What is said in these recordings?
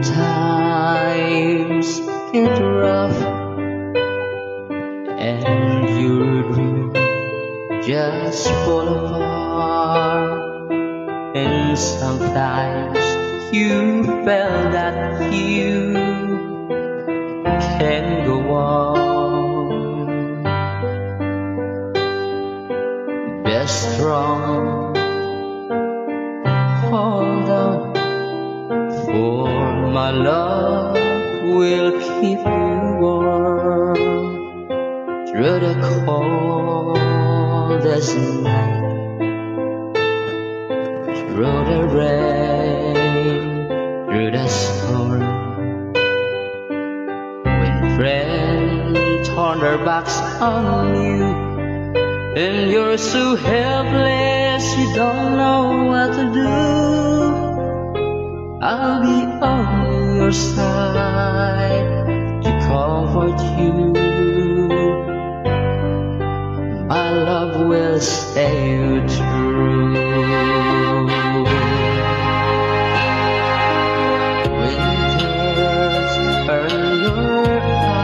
times get rough and your dream just fall apart, and sometimes you felt that you can go on. Be strong, hold on, for my love will keep you warm through the coldest night, through the rain, through the storm. When friends turn their backs on you and you're so helpless, you don't know what to do, I'll be on your side to comfort you. My love will stay true. When tears burn your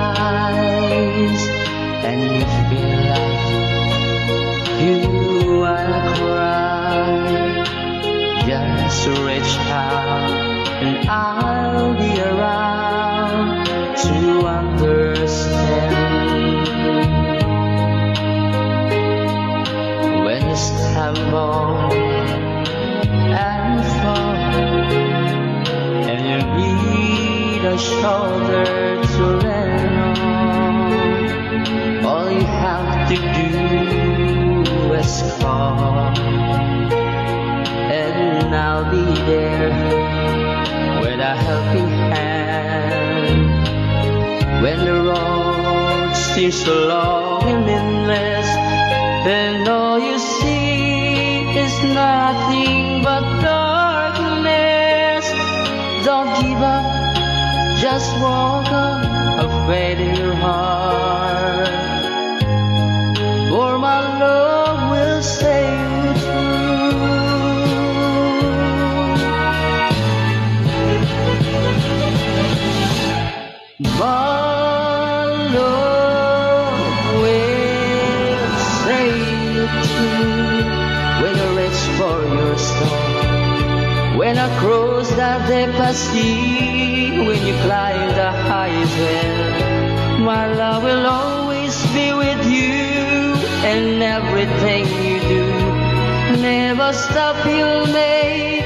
eyes and you feel like you wanna cry, just reach out and I'll be around to understand. When you stumble and fall and you need a shoulder to lean on, all you have to do is call, and I'll be there with a helping hand. When the road seems so long and endless, and all you see is nothing but darkness, don't give up, just walk on, have faith in your heart, for my love will stay true. My love will stay true. When you reach for your star, when I cross the deepest sea, when you climb the highest hill, my love will always be with you, and everything you do, never stop, you'll make